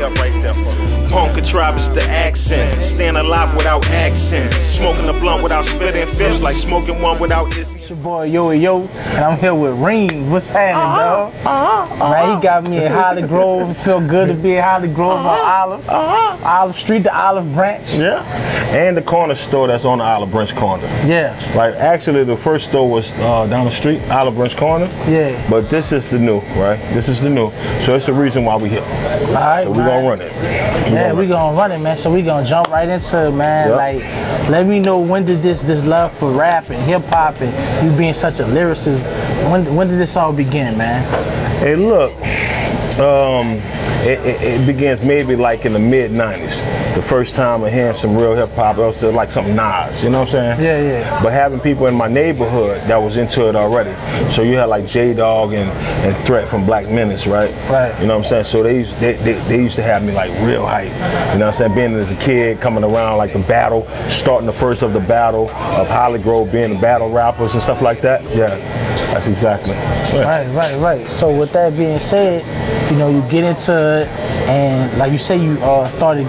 up right there for me. Punk contrives the accent. Staying alive without accent. Smoking a blunt without spitting fish. Like smoking one without this. It's your boy Yo, and I'm here with Reem. What's happening, dog? Man, he got me in Hollygrove. It feel good to be in Hollygrove on Olive Street, the Olive Branch. Yeah, and the corner store that's on the Olive Branch corner. Yeah. Right, actually the first store was down the street, Olive Branch corner. Yeah. But this is the new, right? This is the new. So it's the reason why we here. All right, so we're gonna run it. We're gonna run it, man. So we're gonna jump right into it, man. Yep. Like, let me know, when did this love for rap and hip hop and you being such a lyricist, when did this all begin, man? Hey, look, it begins maybe like in the mid-90s. The first time I hearing some real hip hop, it was like some Nas, you know what I'm saying? Yeah, yeah. But having people in my neighborhood that was into it already. So you had like J-Dog and Threat from Black Menace, right? Right. You know what I'm saying? So they used to have me like real hype. You know what I'm saying? Being as a kid, coming around like the battle, starting the first of the battle of Hollygrove, being the battle rappers and stuff like that. Yeah, that's exactly. Yeah. Right. So with that being said, you know, you get into it, and like you say, you started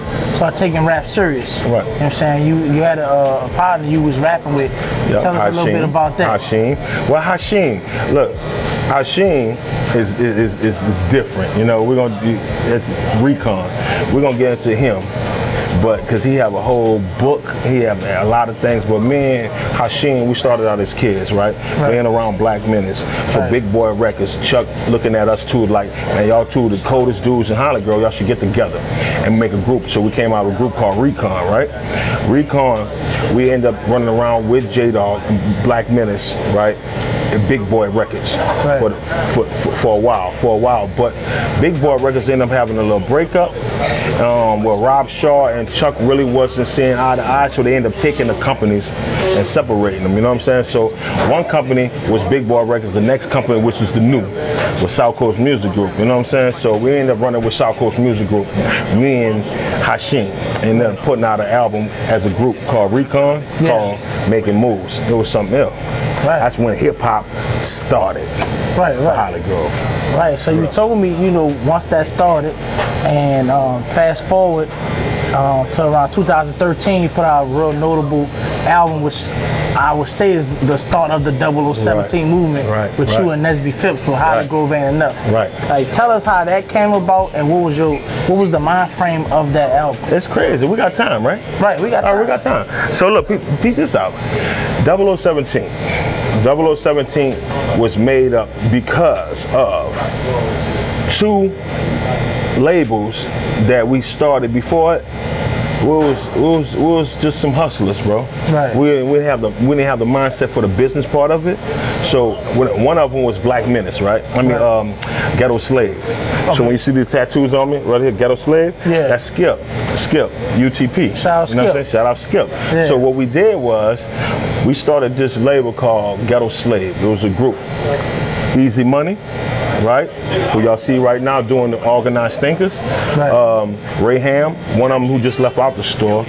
taking rap serious. Right. You know what I'm saying? You had a partner you was rapping with. Yep. Tell us a little bit about that. Hashim. Well, Hashim, look, Hashim is different. You know, we're gonna do it's recon. We're gonna get into him. But because he have a whole book, he have a lot of things. But me and Hashim, we started out as kids, right? Being around Black Menace for Big Boy Records. Chuck looking at us too, like, man, y'all two the coldest dudes in Hollygrove. Y'all should get together and make a group. So we came out with a group called Recon, right? Recon, we end up running around with J-Dog and Black Menace, right? At Big Boy Records for a while. But Big Boy Records ended up having a little breakup where Rob Shaw and Chuck really wasn't seeing eye to eye, so they ended up taking the companies and separating them, you know what I'm saying? So one company was Big Boy Records, the next company, which was the new, was South Coast Music Group, you know what I'm saying? So we ended up running with South Coast Music Group, me and Hashim, and then putting out an album as a group called Recon, called Making Moves. It was something else. That's when hip hop started. For Hollygrove. Right. So you told me, you know, once that started, and fast forward to around 2013, you put out a real notable album, which I would say is the start of the 0017 movement with you and Nesby Phipps with Hollygrove Ain't Enough. Like, tell us how that came about, and what was the mind frame of that album? It's crazy. We got time, right? Right. We got time. We got time. So look, peep this out. 0017. 0017 was made up because of two labels that we started before it. We was just some hustlers, bro. Right. We didn't have the mindset for the business part of it. So one of them was Black Menace, right? I mean, Ghetto Slave. So when you see these tattoos on me, right here, Ghetto Slave, that's Skip, UTP. Shout out Skip. You know what I'm saying? Shout out Skip. Yeah. So what we did was, we started this label called Ghetto Slave. It was a group. Easy Money, right? Who y'all see right now doing the Organized Thinkers. Ray Ham, one of them who just left out the store.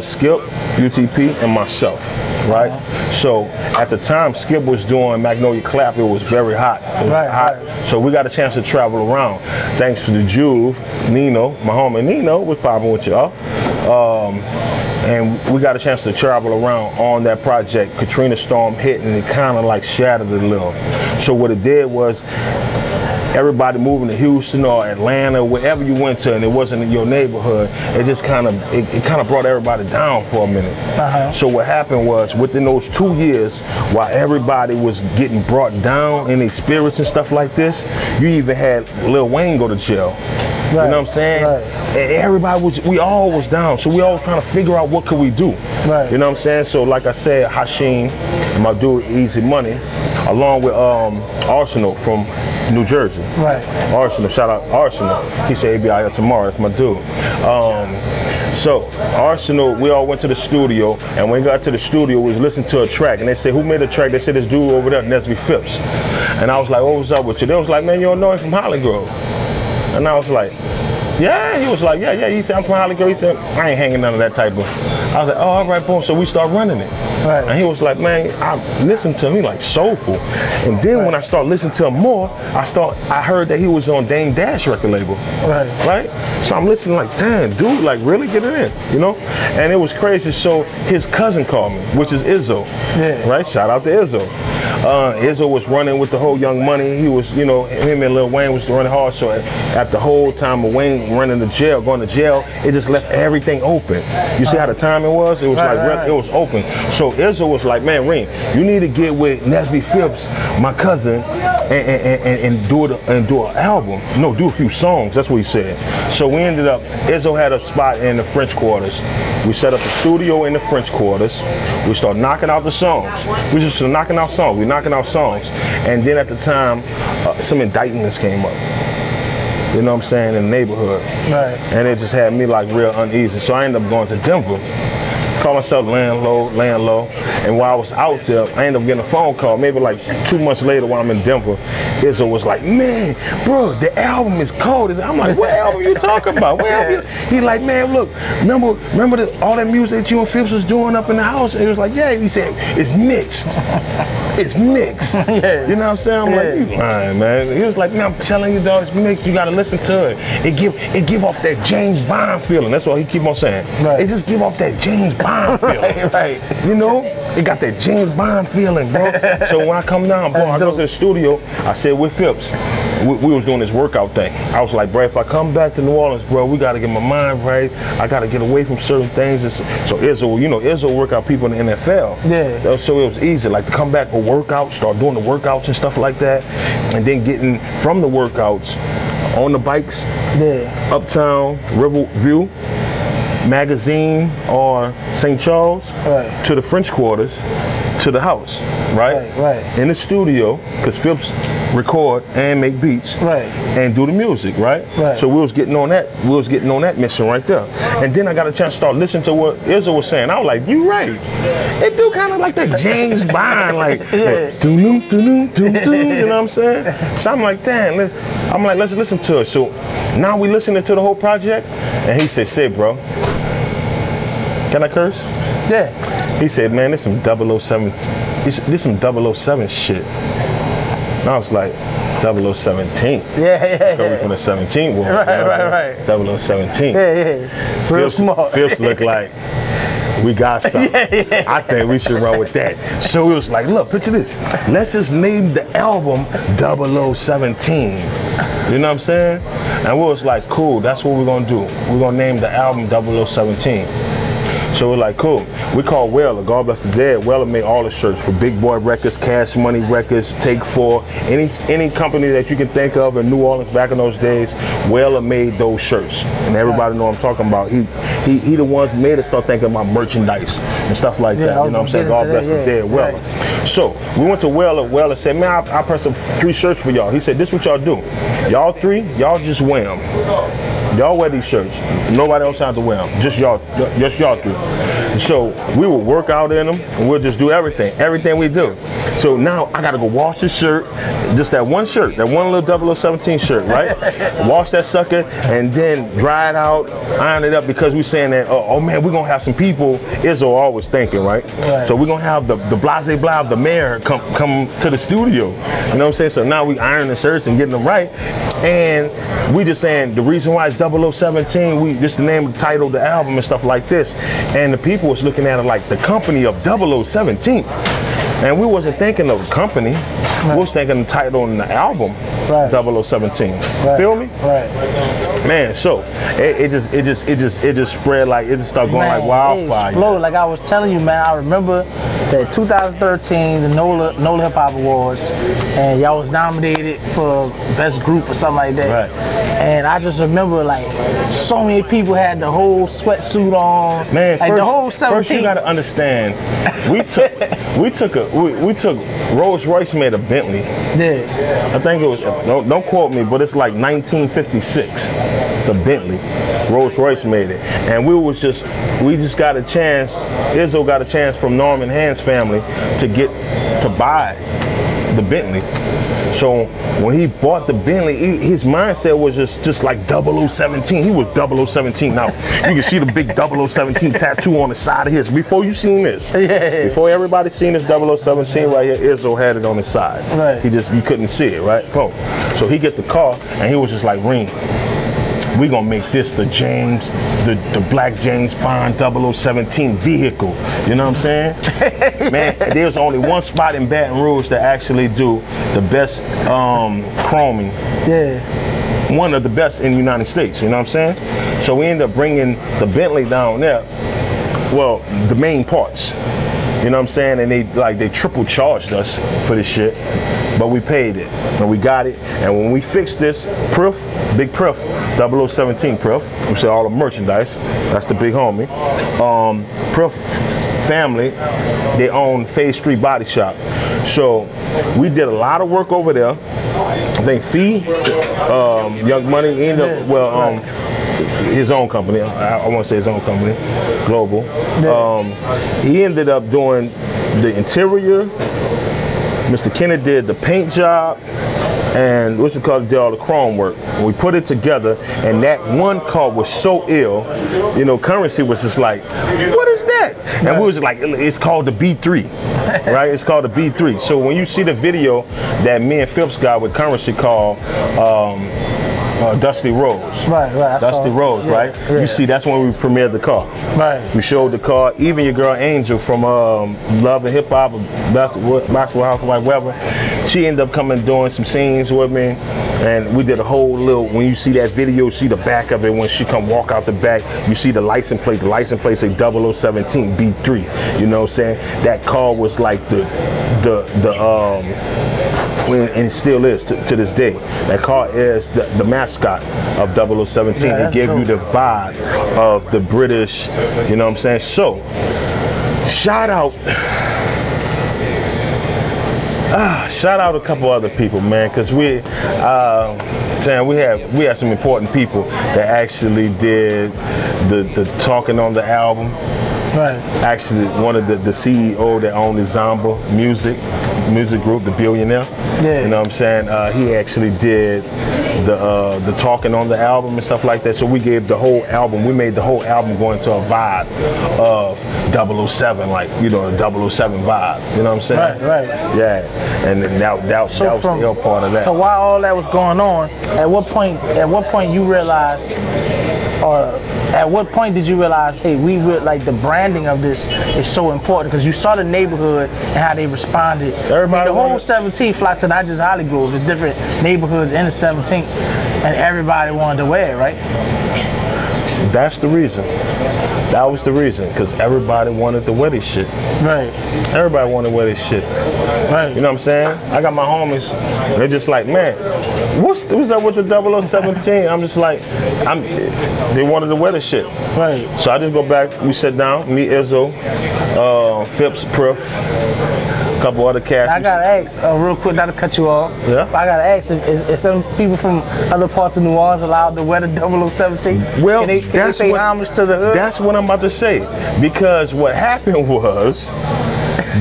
Skip, UTP, and myself, right? So at the time, Skip was doing Magnolia Clap. It was very hot. It was hot. So we got a chance to travel around. Thanks to the Juve, Nino, my homie Nino was popping with y'all. And we got a chance to travel around on that project. Katrina Storm hit, and it kind of like shattered it a little. So what it did was, everybody moving to Houston or Atlanta, wherever you went to, and it wasn't in your neighborhood, it just kind of brought everybody down for a minute. So what happened was, within those 2 years, while everybody was getting brought down in their spirits and stuff like this, you even had Lil Wayne go to jail. You know what I'm saying? And everybody we all was down, so we all trying to figure out what could we do. You know what I'm saying? So like I said, Hashim, my dude Easy Money, along with Arsenal from New Jersey. Arsenal, shout out Arsenal. He said he'd be out here tomorrow. That's my dude. So Arsenal, we all went to the studio, and when we got to the studio, we was listening to a track, and they said, who made the track? They said, this dude over there, Nesby Phipps. And I was like, what was up with you? They was like, man, you don't know him from Hollygrove. And I was like, yeah. He was like, yeah. He said, I'm from Hollygrove. He said, I ain't hanging none of that type of I was like, oh, all right, boom. So we start running it. Right. And he was like, man, I listened to him, he like soulful. And then when I started listening to him more, I heard that he was on Dame Dash record label. Right? So I'm listening like, damn, dude, like really get it in, you know? And it was crazy. So his cousin called me, which is Izzo. Yeah. Right? Shout out to Izzo. Izzo was running with the whole Young Money. He was, you know, him and Lil Wayne was running hard. So at the whole time of Wayne going to jail, it just left everything open. You see how the timing was? It was it was open. So Izzo was like, man, Reem, you need to get with Nesby Phillips, my cousin, and do an album. No, do a few songs. That's what he said. So we ended up, Izzo had a spot in the French Quarters. We set up a studio in the French Quarters. We started knocking out the songs. We just started knocking out songs. We knocking out songs. And then at the time, some indictments came up. You know what I'm saying, in the neighborhood. Right. And it just had me like real uneasy. So I ended up going to Denver. Call myself landlow. And while I was out there, I ended up getting a phone call, maybe like 2 months later while I'm in Denver. Izzo was like, man, bro, the album is cold. I'm like, what album you talking about? What album? He like, man, look, remember all that music that you and Phipps was doing up in the house? And he was like, yeah. He said, it's mixed. It's mixed. Yeah. You know what I'm saying? I'm like, you lying, man. He was like, man, I'm telling you, dog, it's mixed. You gotta listen to it. It give off that James Bond feeling. That's what he keep on saying. Right. It just give off that James Bond feeling. Right. You know? It got that James Bond feeling, bro. So when I come down, bro, I go to the studio, I said with Phipps, we was doing this workout thing. I was like, bro, if I come back to New Orleans, bro, we gotta get my mind right. I gotta get away from certain things. So Izzo, you know, Izzo work out people in the NFL. Yeah. So it was easy, like to come back for workouts, start doing the workouts and stuff like that. And then getting from the workouts on the bikes, Uptown, Riverview, Magazine, or St. Charles, to the French Quarters, to the house, right? In the studio, because Phipps record and make beats, and do the music, right? So we was getting on that mission right there. And then I got a chance to start listening to what Izzo was saying. I was like, you right. It do kind of like that James Bond, like, you know what I'm saying? So I'm like, damn, let's listen to it. So now we listening to the whole project, and he said, say, bro, can I curse? Yeah. He said, man, this some 007, this some 007 shit. And I was like, 0017. Coming from the 17 world. Right. 0017. Yeah. Real small. Phipps look like, we got something. I think we should run with that. So it was like, look, picture this. Let's just name the album 0017. You know what I'm saying? And we was like, cool, that's what we're gonna do. We're gonna name the album 0017. So we're like, cool. We call Weller, God bless the dead. Weller made all the shirts for Big Boy Records, Cash Money Records, Take 4, any company that you can think of in New Orleans back in those days. Weller made those shirts, and everybody know what I'm talking about. He the ones who made us start thinking about merchandise and stuff like that. You know what I'm saying? God bless the dead, Weller. So we went to Weller. Weller said, man, I pressed up 3 shirts for y'all. He said, this what y'all do. Y'all 3, y'all just wear them. Y'all wear these shirts. Nobody else has to wear them. Just y'all 3. So we will work out in them, and we'll just do everything we do. So now I gotta go wash the shirt, just that one shirt, that one little 0017 shirt, right? Wash that sucker, and then dry it out, iron it up, because we're saying that, oh man, we're gonna have some people, Izzo always thinking, right? So we're gonna have the blase blah of the mayor come to the studio. You know what I'm saying? So now we iron the shirts and getting them right. And we just saying the reason why it's 0017, just the name of the title of the album and stuff like this. And the people was looking at it like the company of 0017. And we wasn't thinking of a company. We was thinking the title on the album, 0017. Feel me? Man, so it just spread like, it just started going like wildfire. It exploded. Like I was telling you, man, I remember that 2013, the NOLA Hip Hop Awards, and y'all was nominated for best group or something like that. And I just remember like so many people had the whole sweatsuit on. Man, like, the whole 17. First you gotta understand, we took Rolls Royce made a Bentley. I think it was, don't quote me, but it's like 1956. The Bentley. Rolls Royce made it. And we just got a chance, Izzo got a chance from Norman Hand's family to buy the Bentley. So when he bought the Bentley, his mindset was just like 0017. He was 0017. Now you can see the big 0017 tattoo on the side of his. Before you seen this, before everybody seen this 0017 right here, Izzo had it on his side. Right. You couldn't see it, right? Boom. So he get the car and he was just like, Reem, we gonna make this the black James Bond 0017 vehicle. You know what I'm saying? Man, there's only one spot in Baton Rouge that actually do the best chroming. Yeah. One of the best in the United States, you know what I'm saying? So we ended up bringing the Bentley down there. Well, the main parts. You know what I'm saying? And they triple charged us for this shit. But we paid it and we got it. And when we fixed this, Proof, Big Proof, 0017 Proof, we sell all the merchandise. That's the big homie. Proof family, they own Phase Street Body Shop. So we did a lot of work over there. I think Fee, Young Money, ended up, his own company. I want to say his own company, Global. He ended up doing the interior. Mr. Kennedy did the paint job, and what's it called, did all the chrome work. We put it together, and that one car was so ill, you know, Currency was just like, what is that? And we was like, it's called the B3, right? It's called the B3. So when you see the video that me and Phipps got with Currency called Dusty Rose. Right. Dusty Rose, right? Yeah. You see, that's when we premiered the car. Right. We showed the car. Even your girl Angel from Love and Hip Hop, Basketball House, whatever, she ended up coming doing some scenes with me. And we did a whole little, when you see that video, see the back of it, when she come walk out the back, you see the license plate. The license plate say 0017 B3. You know what I'm saying? That car was like and it still is to this day. That car is the mascot of 0017. Yeah, it gave you the vibe of the British, you know what I'm saying? So, shout out a couple other people, man, because we had some important people that actually did the talking on the album. Right. Actually, one of the CEO that owned the Zomba music group, the billionaire. Yeah. You know what I'm saying? He actually did the talking on the album and stuff like that. So we gave the whole album, we made the whole album go into a vibe of 007, like, you know, the 007 vibe. You know what I'm saying? Right. Yeah. And then that was still part of that. So while all that was going on, at what point you realized, or at what point did you realize, hey, like the branding of this is so important? Because you saw the neighborhood and how they responded. Everybody, the whole 17th flocked to not just Hollygrove, there's different neighborhoods in the 17th, and everybody wanted to wear it, right? That's the reason. That was the reason, because everybody wanted to wear this shit. Right. Everybody wanted to wear this shit. Right. You know what I'm saying? I got my homies, they're just like, man, what's up with the 0017? I'm just like, they wanted to wear this shit. Right. So I just go back, we sit down, me, Izzo, Phipps, Proof, a couple other cats. I gotta ask, real quick, not to cut you off. Yeah. I gotta ask, is some people from other parts of New Orleans allowed to wear the 0017? Well, can they pay homage to the hood? That's what I'm about to say. Because what happened was,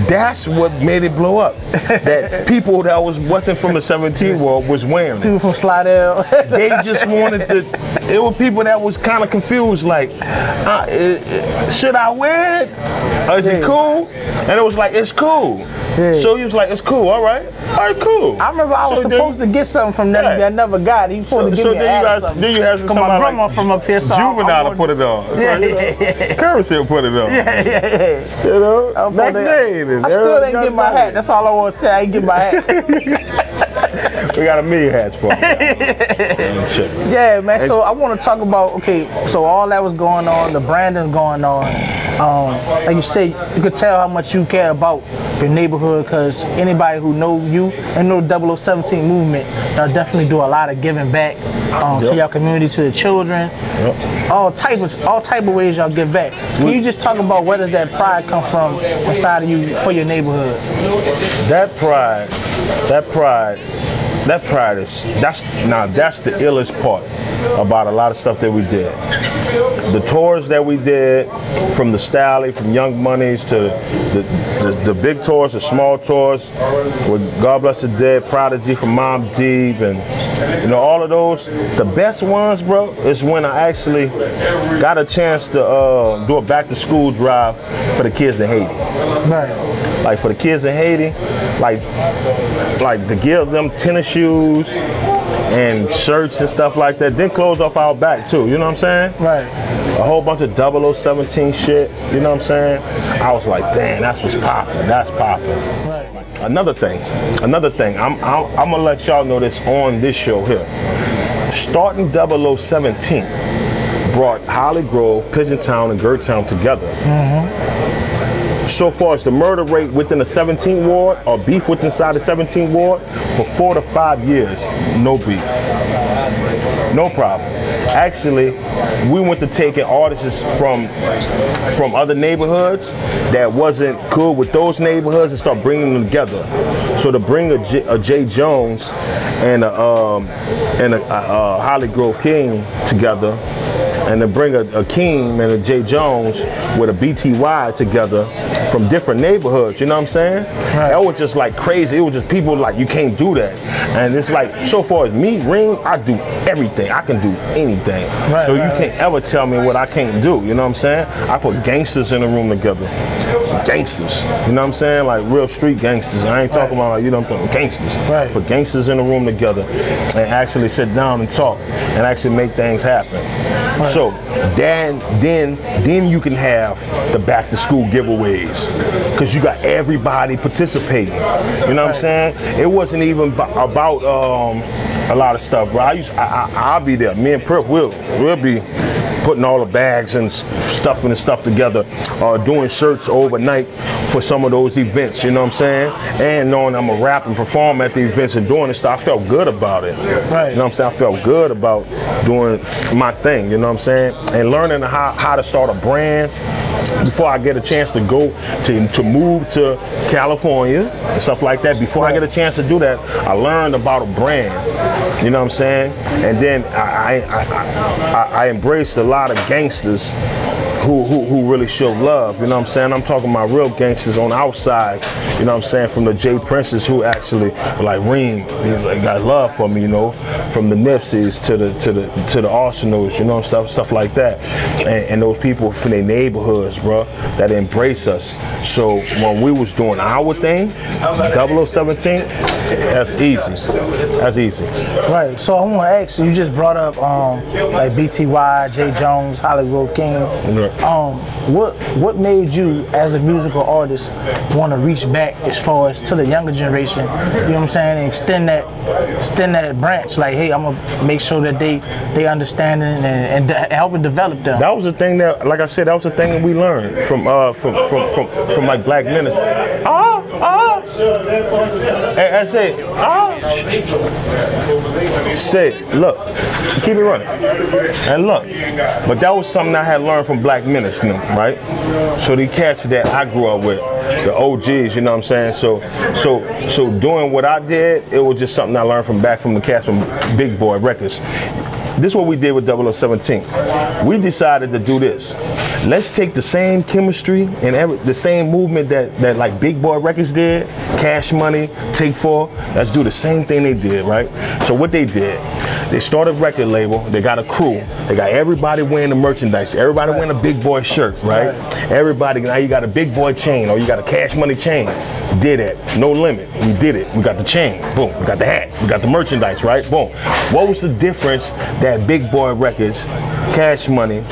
that's what made it blow up. That people that wasn't from the 17 world was wearing it. People from Slidell. They just wanted to. It were people that was kind of confused, like, should I wear it? Is it cool? And it was like, it's cool. Yeah. So he was like, it's cool, all right, cool. I remember I was supposed to get something from them, I never got it. He was supposed to give me an ad or something. Then you had some my grandma from up here, so Juvenile to put it on. Currency will put it on. Yeah. You know, back then. I still didn't get my hat. That's all I want to say. I ain't get my hat. We got a million hats for Yeah, man. So I want to talk about, okay, so all that was going on, the branding going on. Like you say, you could tell how much you care about your neighborhood, because anybody who know you and know the 0017 movement, they'll definitely do a lot of giving back to your community, to the children, all type of ways y'all give back. Can you just talk about where does that pride come from inside of you for your neighborhood? That pride That pride is, that's the illest part about a lot of stuff that we did. The tours that we did, from the Stally, from Young Moneys to the big tours, the small tours, with God Bless the Dead, Prodigy from Mom Deep, and you know, all of those. The best ones, bro, is when I actually got a chance to do a back to school drive for the kids in Haiti. Right. Like for the kids in Haiti, like to give them tennis shoes and shirts and stuff like that, then clothes off our back too, you know what I'm saying? Right. A whole bunch of 0017 shit, you know what I'm saying? I was like, damn, that's what's popping, that's popping. Right. Another thing, I'm gonna let y'all know this on this show here. Starting 0017 brought Hollygrove, Pigeontown, and Gertown together. So far as the murder rate within the 17th ward, or beef within inside the 17th ward, for 4 to 5 years, no beef. No problem. Actually, we went to taking artists from other neighborhoods that wasn't good with those neighborhoods and start bringing them together. So to bring a Jay Jones and a Hollygrove King together, and to bring a Keem and a Jay Jones with a BTY together from different neighborhoods, you know what I'm saying? Right. That was just like crazy. It was just people like, you can't do that. And it's like, so far as me, Reem, I do everything. I can do anything. Right, so you can't ever tell me what I can't do, you know what I'm saying? I put gangsters in the room together. Gangsters, you know what I'm saying? Like real street gangsters. I ain't talking about, like, you know what I'm talking, gangsters. Right. Put gangsters in the room together and actually sit down and talk and actually make things happen. Right. So then you can have the back to school giveaways, because you got everybody participating. You know what I'm saying? It wasn't even about a lot of stuff, bro. I'll be there. Me and Prip will be putting all the bags and stuffing the stuff together, doing shirts overnight for some of those events, you know what I'm saying? And knowing I'm a rap and perform at the events and doing this stuff, I felt good about it. Right. You know what I'm saying? I felt good about doing my thing, you know what I'm saying? And learning how to start a brand before I get a chance to go to move to California and stuff like that. Before I get a chance to do that, I learned about a brand, you know what I'm saying? And then I embraced a lot of gangsters who really show love, you know what I'm saying? I'm talking about real gangsters on the outside, you know what I'm saying? From the J Princes, who actually like Reem, they got love for me, you know, from the Nipseys to the Arsenals, you know, stuff like that, and those people from their neighborhoods, bro, that embrace us. So when we was doing our thing, 0017, that's easy. That's easy. Right. So I want to ask you just brought up like BTY, Jay Jones, Hollygrove King. Right. What made you as a musical artist want to reach back as far as to the younger generation, you know what I'm saying, and extend that branch, like, hey, I'm gonna make sure that they understand it and helping develop them. That was the thing that, like I said, that was the thing that we learned from like Black Menace. And I said, said, look, keep it running, and look. But that was something I had learned from Black Menace, right? So the cats that I grew up with, the OGs, you know what I'm saying? So doing what I did, it was just something I learned from the cats from Big Boy Records. This is what we did with 0017. We decided to do this. Let's take the same chemistry and the same movement that like Big Boy Records did, Cash Money, Take 4. Let's do the same thing they did, right? So what they did, they started a record label, they got a crew, they got everybody wearing the merchandise, everybody wearing a Big Boy shirt, right? Everybody, now you got a Big Boy chain or you got a Cash Money chain. Did it, no limit, we did it. We got the chain, boom, we got the hat, we got the merchandise, right? Boom. What was the difference that Big Boy Records, Cash Money,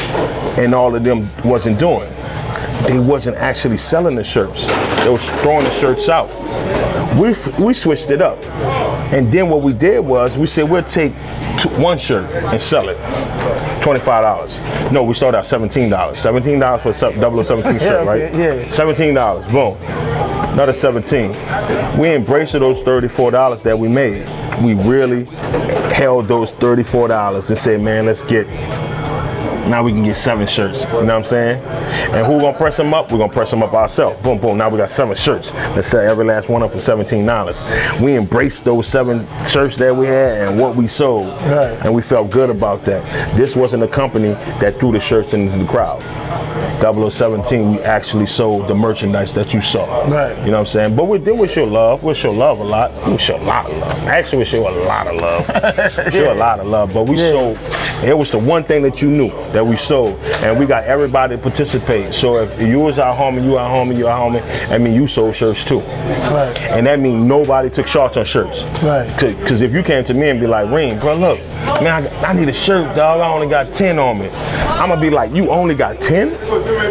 and all of them wasn't doing? They wasn't actually selling the shirts. They was throwing the shirts out. We switched it up. And then what we did was, we said we'll take one shirt and sell it. $25. No, we started out $17. $17 for a 0017 shirt, right? Yeah. $17, boom. Another 17. We embraced those $34 that we made. We really held those $34 and said, man, let's get Now we can get 7 shirts. You know what I'm saying? And who gonna press them up? We're gonna press them up ourselves. Boom, boom. Now we got 7 shirts. Let's sell every last one of them for $17. We embraced those 7 shirts that we had and what we sold, and we felt good about that. This wasn't a company that threw the shirts into the crowd. 0017, we actually sold the merchandise that you saw. Right. You know what I'm saying? But we show love. We show love a lot. We show a lot of love. Actually, we show a lot of love. Show a lot of love. But we sold. It was the one thing that you knew that we sold, and we got everybody to participate. So if you was our homie, you our homie, you our homie, I mean, you sold shirts too. Right. And that means nobody took shots on shirts. Right. Because if you came to me and be like, Reem, bro, look, man, I need a shirt, dog. I only got 10 on me. I'm gonna be like, you only got 10?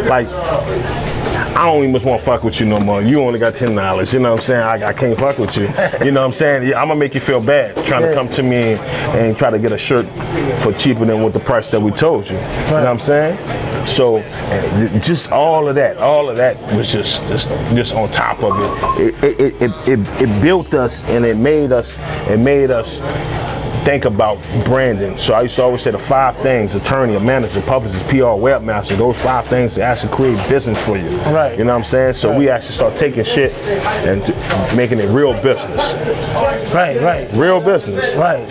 Like, I don't even want to fuck with you no more. You only got $10. You know what I'm saying? I can't fuck with you. You know what I'm saying? Yeah, I'm gonna make you feel bad trying to come to me and try to get a shirt for cheaper than what the price that we told you. You know what I'm saying? So just all of that was just on top of it. It built us, and it made us think about branding. So I used to always say the 5 things: attorney, a manager, publicist, PR, webmaster. Those 5 things to actually create business for you. Right. You know what I'm saying? So we actually start taking shit and making it real business. Right, right. Real business. Right.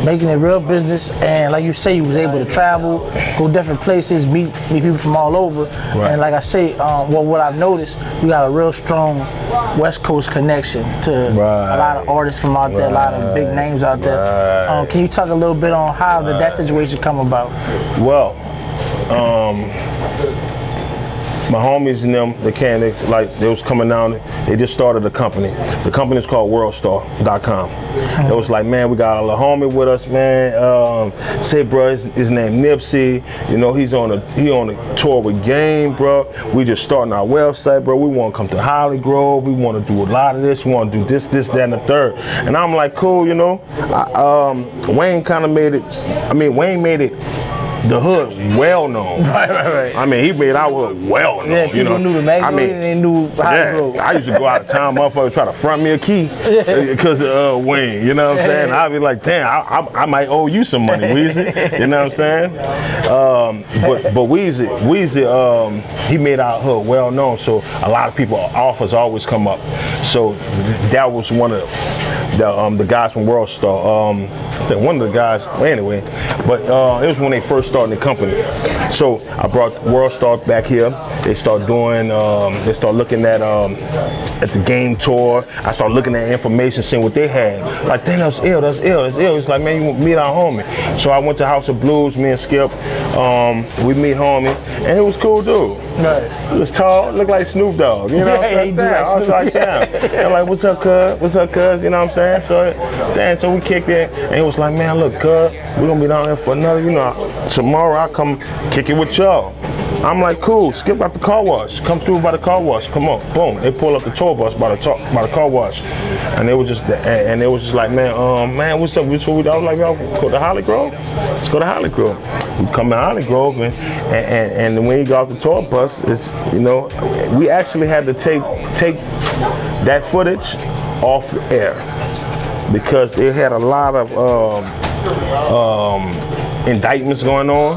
Making it real business, and like you say, you was able to travel, go different places, meet people from all over. Right. And like I say, what I've noticed, we got a real strong West Coast connection to a lot of artists from out there, a lot of big names out there. Can you talk a little bit on how did that situation come about? Well, my homies and them, they was coming down, they just started a company. The company is called worldstar.com. It was like, man, we got a little homie with us, man. Say, bro, his name Nipsey. You know, he on a tour with Gang, bro. We just starting our website, bro. We want to come to Hollygrove. We want to do a lot of this. We want to do this, that, and the third. And I'm like, cool, you know. Wayne kind of made it. I mean, Wayne made it the hood well known. Right. I mean, he made our hood well known. Yeah, people knew the magazine and they knew Hollygrove. I used to go out of town, motherfuckers try to front me a key because of Wayne. You know what I'm saying? I'd be like, damn, I might owe you some money, Weezy. You know what I'm saying? But Weezy, he made our hood well known. So a lot of people offers always come up. So that was one of the guys from WorldStar. I think one of the guys, well, anyway, but it was when they first started the company. So I brought WorldStar back here. They start doing, they start looking at the game tour. I started looking at information, seeing what they had. Like, damn, that's ill, that's ill, that's ill. It's like, man, you meet our homie. So I went to House of Blues, me and Skip. We meet homie, and it was cool dude. Right. He was tall, looked like Snoop Dogg. You know what I'm saying? I was like, damn. I'm like, what's up, cuz? What's up, cuz? You know what I'm saying? So, damn, so we kicked it, and he was like, man, look, cuz, we're gonna be down here for another, you know, tomorrow I'll come kick it with y'all. I'm like, cool, Skip out the car wash. Come through by the car wash, come on, boom. They pull up the tour bus by the car wash. And it was just like, man, what's up? I was like, yo, go to Hollygrove? Let's go to Hollygrove. We come to Hollygrove, and when he got off the tour bus, it's, you know, we actually had to take that footage off the air because they had a lot of indictments going on.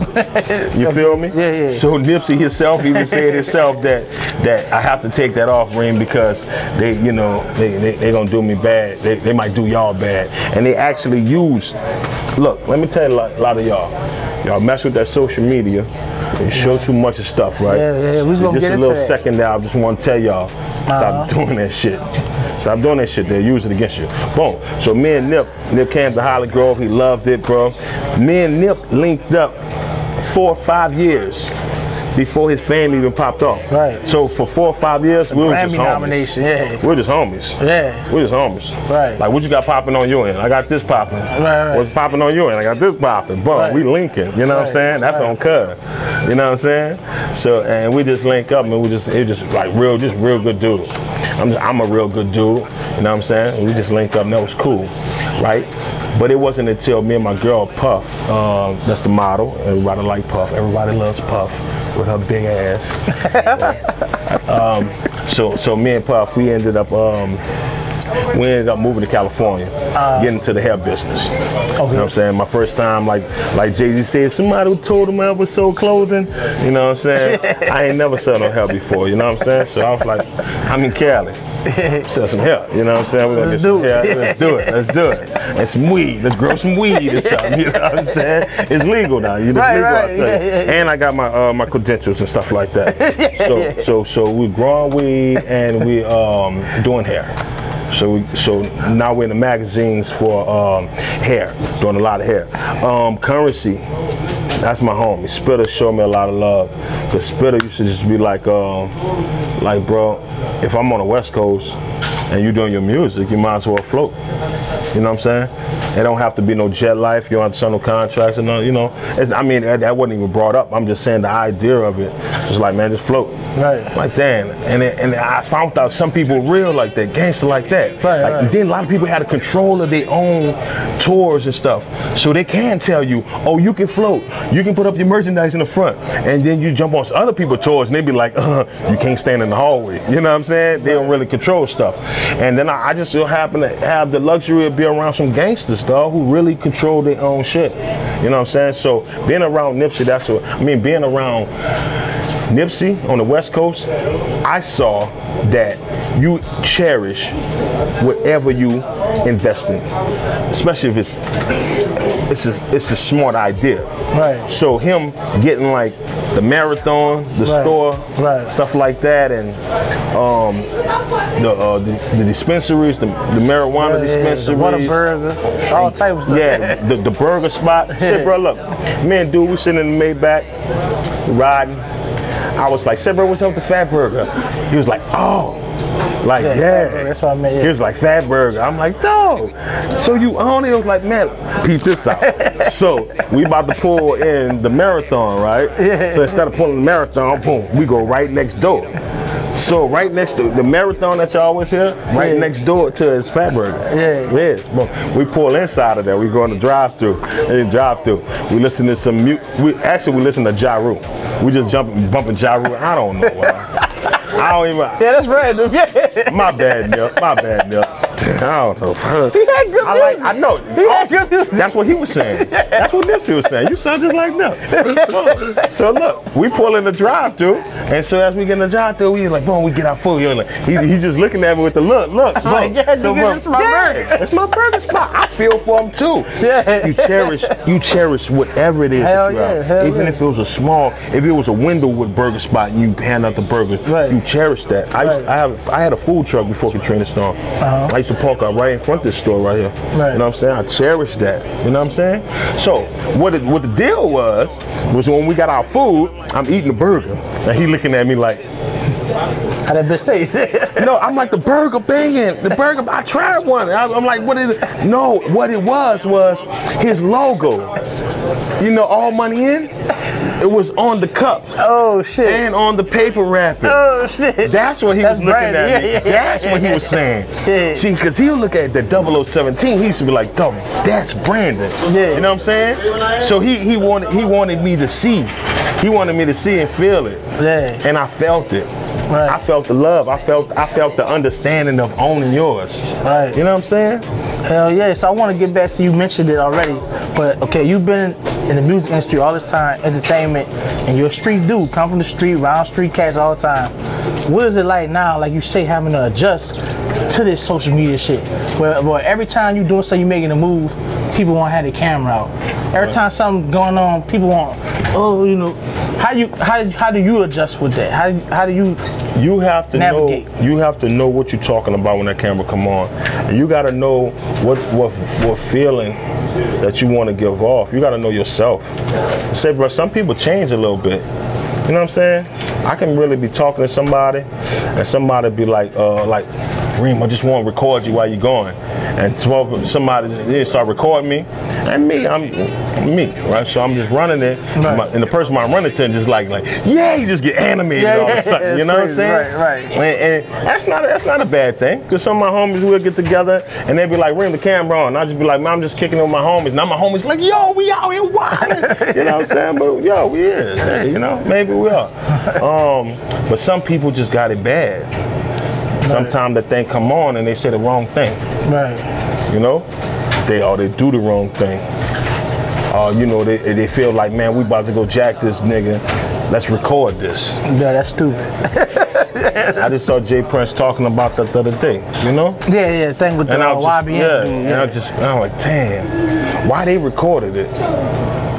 You feel me? Yeah. So Nipsey himself even said himself that I have to take that off, Reem, because they gonna do me bad. They might do y'all bad. And they actually use, look, let me tell you a lot of y'all mess with that social media and show too much of stuff, right? Yeah. So just a little second there, I just want to tell y'all, stop doing that shit. Stop doing that shit. They'll use it against you. Boom. So me and Nip came to Hollygrove. He loved it, bro. Me and Nip linked up 4 or 5 years before his fame even popped off. Right. So for 4 or 5 years, we were just homies. Nomination, yeah. We're just homies. Yeah. We're just homies. Right. Like, what you got popping on your end? I got this popping. Right. What's popping on your end? I got this popping. Boom. We linking. You know what I'm saying? That's on cuz. You know what I'm saying? So, and we just link up, and it just like real good dudes. I'm a real good dude. You know what I'm saying? And we just link up, and that was cool, right? But it wasn't until me and my girl Puff, that's the model. Everybody like Puff. Everybody loves Puff with her big ass. So me and Puff, we ended up we ended up moving to California, getting into the hair business. Okay. You know what I'm saying? My first time, like Jay-Z said, somebody who told him I ever sold clothing. You know what I'm saying? I ain't never sold no hair before. You know what I'm saying? So I was like, I'm in Cali. Sell some hair. You know what I'm saying? We're gonna get some hair. Let's do it. Let's do it. And some weed. Let's grow some weed or something. You know what I'm saying? It's legal now. It's legal out there. And I got my my credentials and stuff like that. So we're growing weed and we doing hair. So now we're in the magazines for hair, doing a lot of hair. Currency, that's my homie. Spitter showed me a lot of love. Cause Spitter used to just be like bro, if I'm on the West Coast and you're doing your music, you might as well float. You know what I'm saying? It don't have to be no jet life. You don't have to sign no contracts and no, you know. I mean, that wasn't even brought up. I'm just saying the idea of it. Just like, man, just float. Right. Like, damn. And I found out some people real like that, gangster like that. Right, like, right. Then a lot of people had a control of their own tours and stuff. So they can tell you, oh, you can float. You can put up your merchandise in the front. And then you jump on other people's tours and they be like, you can't stand in the hallway. You know what I'm saying? They don't really control stuff. And then I just so happen to have the luxury of being around some gangsters, dog, who really control their own shit. You know what I'm saying? So being around Nipsey, that's what, I mean, being around Nipsey on the West Coast, I saw that you cherish whatever you invest in, especially if it's a smart idea. Right. So him getting like the marathon, the store, stuff like that, and the dispensaries, the marijuana dispensaries, the Whataburger, all types of stuff. Yeah, the burger spot. Shit, bro, look, me and dude, we sitting in the Maybach, riding. I was like, "Say, bro, what's up with the Fat Burger?" He was like, "Oh." Like, yeah. That's what I meant. Yeah. He was like, Fat Burger. I'm like, dog. So you own it? He was like, man, peep this out. So we about to pull in the marathon, right? Yeah. So instead of pulling the marathon, boom, we go right next door. So right next to the marathon that y'all always hear, right next door to his Fat Burger. Yeah. Yes. But we pull inside of there. We go in the drive-through. We listen to some we listen to Ja Rule. We just bumping Ja Rule. I don't know why. I don't even. Yeah, that's random. Yeah. My bad, Nip. My bad, Nip. I don't know. He had good music. I know. He had good music. That's what he was saying. That's what Nipsey was saying. You sound just like Nip. So look, we pull in the drive-thru, and so as we get in the drive-thru, we like, boom, we get our food. You're like, he's just looking at me with the look. Like, yeah, so this is my burger. It's my burger spot. I feel for him too. Yeah. You cherish whatever it is that you have. Even if it was if it was a window with burger spot and you hand out the burgers, you cherish that. I had a food truck before Katrina Storm. I used to park out right in front of this store right here. You know what I'm saying? I cherish that. You know what I'm saying? So what the deal was when we got our food, I'm eating the burger, and he looking at me like, how that bitch taste? No, I'm like, the burger banging. The burger, I tried one. I'm like, what is it? No, what it was his logo. You know, All Money In? It was on the cup. Oh, shit. And on the paper wrapping. Oh, shit. That's what he was looking at me. That's what he was saying. Yeah. See, because he'll look at the 0017, he used to be like, dog, that's Brandon. Yeah. You know what I'm saying? So he wanted me to see. He wanted me to see and feel it. Yeah. And I felt it. Right. I felt the love. I felt the understanding of owning yours. Right. You know what I'm saying? Hell yeah. So I want to get back to, you mentioned it already, but okay, you've been in the music industry all this time, entertainment, and you're a street dude, come from the street, around street cats all the time. What is it like now, like you say, having to adjust to this social media shit? Where every time you doing something, you making a move, people want to have their camera out. Every time something's going on, people want, oh, you know, how do you adjust with that? How do you have to navigate? You have to know what you're talking about when that camera come on. And you got to know what feeling that you want to give off. You got to know yourself. Say, bro, some people change a little bit. You know what I'm saying? I can really be talking to somebody, and somebody be like, Reem, I just want to record you while you're going. And somebody start recording me, and I'm me, right? So I'm just running it, and the person I'm running to just like, yeah, you just get animated all of a sudden. You know what I'm saying? Right. And that's not a bad thing, because some of my homies will get together and they be like, Reem, the camera on. And I just be like, man, I'm just kicking it with my homies. Now my homies like, yo, we out here wilding. You know what I'm saying? But yo, we is. Hey, you know, maybe we are. But some people just got it bad. Sometimes the thing come on and they say the wrong thing. Right. You know, they do the wrong thing. You know, they feel like, man, we about to go jack this nigga. Let's record this. Yeah, that's stupid. I just saw Jay Prince talking about that the other day, you know? Yeah, thing with the YBN. Yeah, and I'm like, damn, why they recorded it?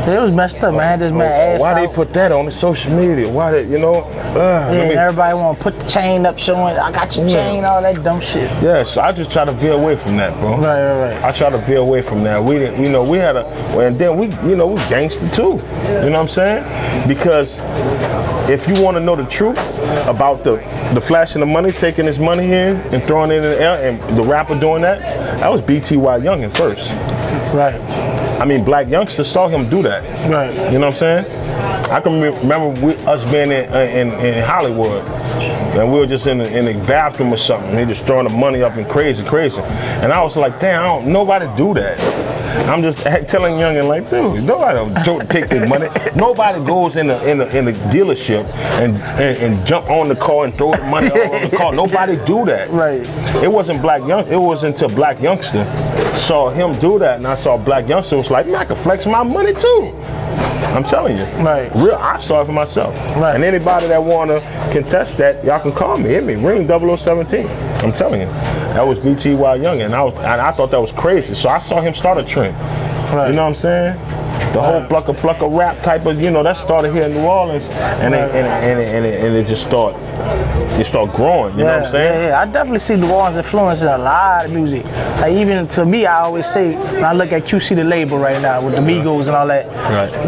It was messed up, man. This man ass why out. they put that on the social media? Why they, you know? And everybody want to put the chain up showing, I got your chain, all that dumb shit. Yeah, so I just try to veer away from that, bro. Right. I try to veer away from that. We didn't, you know, we had and then we gangster too. You know what I'm saying? Because if you want to know the truth about the flashing the money, taking his money in and throwing it in the air, and the rapper doing that was BTY Youngn first. Right. I mean, black youngsters saw him do that. Right. You know what I'm saying? I can remember us being in Hollywood, and we were just in the bathroom or something. And they just throwing the money up and crazy. And I was like, damn, nobody do that. I'm just telling Youngn like, dude, nobody don't take this money. Nobody goes in the dealership and jump on the car and throw the money all over the car. Nobody do that. Right. It wasn't it wasn't until Black Youngster saw him do that, and I saw Black Youngster was like, man, I can flex my money too. I'm telling you. Right. I saw it for myself. Right. And anybody that wanna contest that, y'all can call me. Hit me. Reem 0017. I'm telling you. That was BTY Youngn, and I thought that was crazy. So I saw him start a trend. Right. You know what I'm saying? The whole plucker rap type of, you know, that started here in New Orleans, and it just started growing. You know what I'm saying? Yeah. I definitely see New Orleans influencing a lot of music. Like, even to me, I always say, when I look at QC the label right now with the Migos and all that,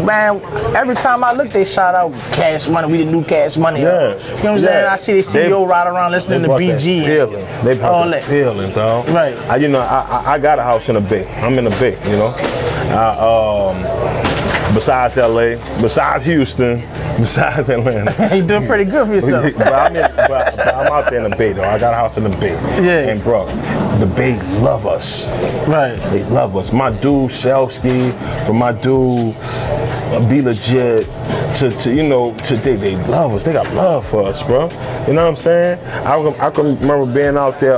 man, every time I look, they shout out Cash Money. We the new Cash Money. Yeah. You know what I'm saying? I see the CEO ride around listening to BG. They brought that feeling, dog. Right. You know, I got a house in the Bay. I'm in the Bay, you know. Besides LA, besides Houston, besides Atlanta. You doing pretty good for yourself. but I'm out there in the Bay, though. I got a house in the Bay. Yeah. And bro, the Bay love us. Right. They love us. My dude Shelsky, from my dude Be Legit, to you know, today they love us. They got love for us, bro. You know what I'm saying? I can remember being out there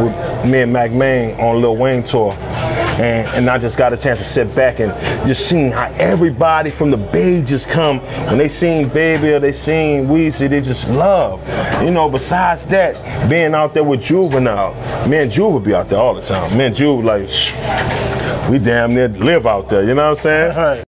with me and Mac Main on Lil Wayne tour. And I just got a chance to sit back and just seeing how everybody from the Bay just come. When they seen Baby or they seen Weezy, they just love. You know, besides that, being out there with Juvenile, me and Juve would be out there all the time. Me and Juve, like, we damn near live out there, you know what I'm saying? Right.